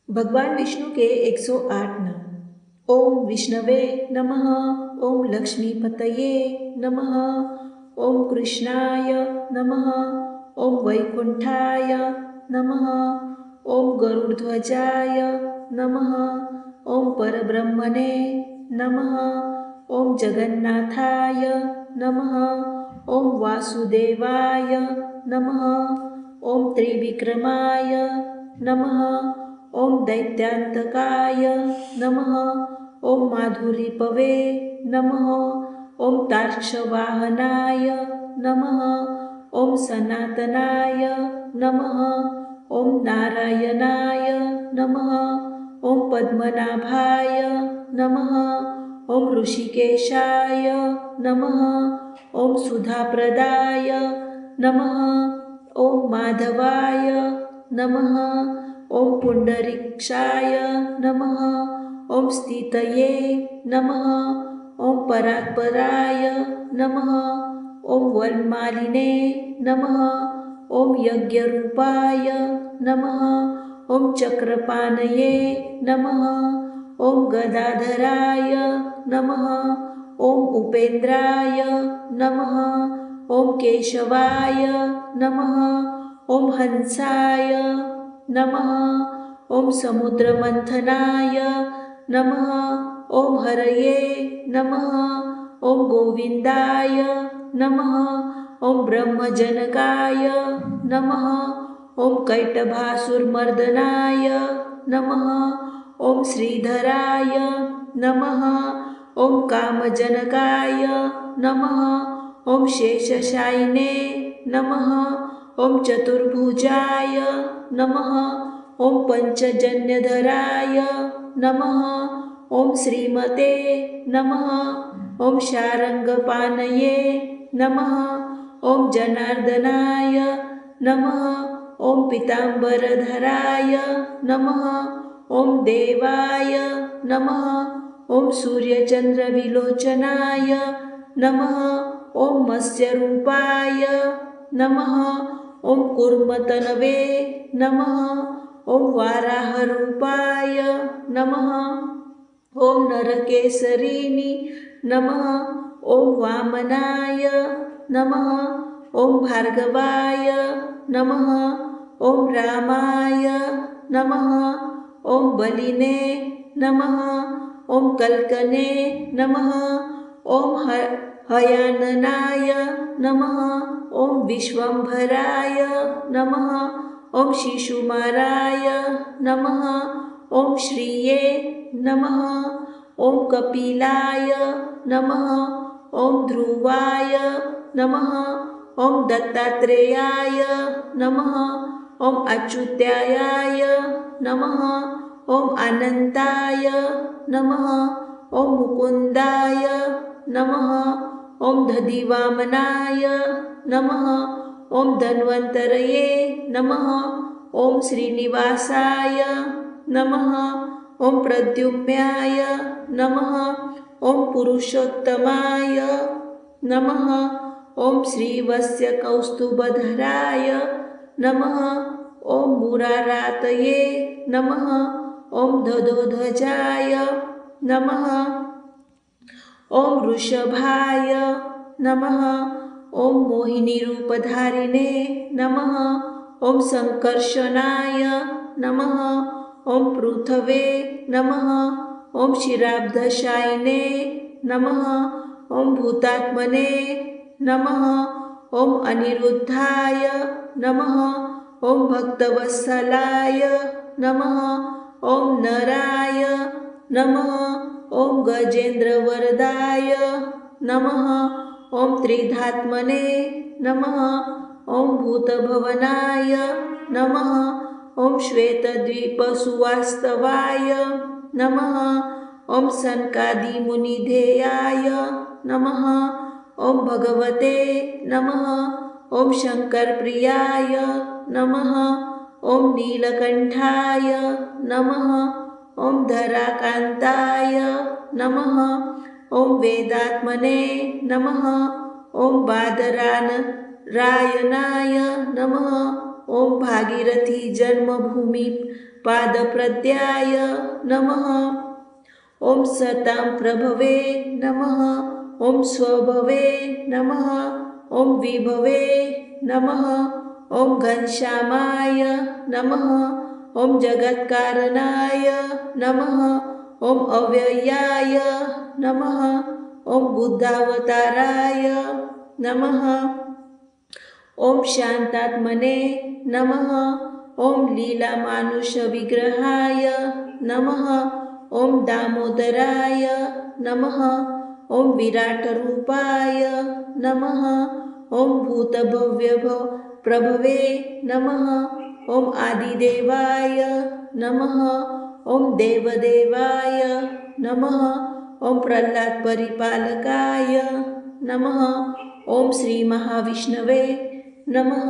भगवान विष्णु के 108 नाम। ओम विष्णवे नमः। ओम लक्ष्मीपतये नमः। ओम कृष्णाय नमः। ओम वैकुंठाय नमः। ओम गरुड़ध्वजाय नमः। ओम परब्रह्मणे नमः। ओम जगन्नाथाय नमः। ओम वासुदेवाय नमः। ओम त्रिविक्रमाय नमः। ओम दैत्यांतकाय नमः। ओम माधुरीपवे नमः। ओम तार्क्षवाहनाय नमः। ओम सनातनाय नमः। ओम नारायणाय नमः। ओम पद्मनाभाय नमः। ओम ऋषिकेशाय नमः। ओम सुधाप्रदाय नमः। ओम माधवाय नमः। ओम पुंडरीक्षाय नमः। ओम स्थितये नमः। ओम परात्पराय नमः। ओम वनमालिने नमः। ओम यज्ञरूपाय नमः। ओम चक्रपाणये नमः। ओम गदाधराय नमः। ओम उपेन्द्राय नमः। ओम केशवाय नमः। ओम हंसाय नमः। ओम समुद्रमंथनाय नमः। ओम हरये नमः। ओम गोविंदाय नमः। ओम ब्रह्मजनकाय नमः। ओम कैटभासुरमर्दनाय नमः। ओम श्रीधराय नमः। ओम कामजनकाय नमः। ओम शेषशायिने नमः। ओम चतुर्भुजाय नमः। ओम पंचजन्यधराय नमः। ओम श्रीमते नमः। ओम शारंगपाणये नमः। ओम जनार्दनाय नमः। ओम पीतांबरधराय नमः। ओम देवाय नमः। ओम सूर्यचंद्रविलोचनाय नमः। ओम मत्स्यरूपाय नमः। ओम कूर्मतनवे नमः। ओम वाराहरूपाय नमः। ओम नरकेसरिणी नमः। ओम वामनाय नमः। ओम भार्गवाय नमः। ओम रामाय नमः। ओम बलिने नमः। ओम कल्कने नमः। ओम हयाननाय नमः। ओम विश्वंभराय नमः। ओम शिशुमाराय नमः। ओम श्रिये नमः। ओम कपिलाय नमः। ओम ध्रुवाय नमः। ओम दत्तात्रेयाय नमः। ओम अच्युताय नमः। ओम अनंताय नमः। ओम मुकुंदाय नमः। ओम दधिवामनाय नमः। ओम धन्वंतरये नमः। ओम श्रीनिवासाय नमः। ओम प्रद्युम्नाय नमः। ओम पुरुषोत्तमाय नमः। ओम श्रीवत्सकौस्तुभधराय नमः। ओम मुरारातये नमः। ओम दधोध्वजाय नमः। ओम वृषभाय नमः। ओम मोहिनीरूपधारिणे नमः। ओम संकर्षणाय नमः। ओम पृथवे नमः। ओम क्षीराब्धशायिने नमः। ओम भूतात्मने नमः। ओम अनिरुद्धाय नमः। ओम भक्तवत्सलाय नमः। ओम नराय नमः। ओम गजेन्द्रवरदाय नमः। ओम त्रिधात्मने नमः। ओम भूतभवनाय नमः। ओम श्वेतद्वीपसुवास्तवाय नमः। ओम सनकादिमुनिधेयाय नमः। ओम भगवते नमः। ओम शंकरप्रियाय नमः। ओम नीलकंठाय नमः। ओम धराकांताय नमः। ओम वेदात्मने नमः। ओम बादरायणाय नमः। ओम भागीरथी जन्मभूमि पादप्रद्याय नमः। ॐ सतां प्रभवे नमः। ॐ स्वभवे नमः। ॐ विभवे नमः। ॐ घनश्यामाय नमः। ॐ जगत्कारणाय नमः। ॐ अव्ययाय नमः। ॐ बुद्धावताराय नमः। ॐ शान्तात्मने नमः। ॐ लीलामानुषविग्रहाय नमः। ॐ दामोदराय नमः। ॐ विराटरूपाय नमः। ॐ भूतभव्यप्रभवे नमः। ॐ आदिदेवाय नमः। ॐ देवदेवाय नमः। ॐ प्रह्लादपरिपालकाय नमः। ॐ श्रीमहाविष्णवे नमः।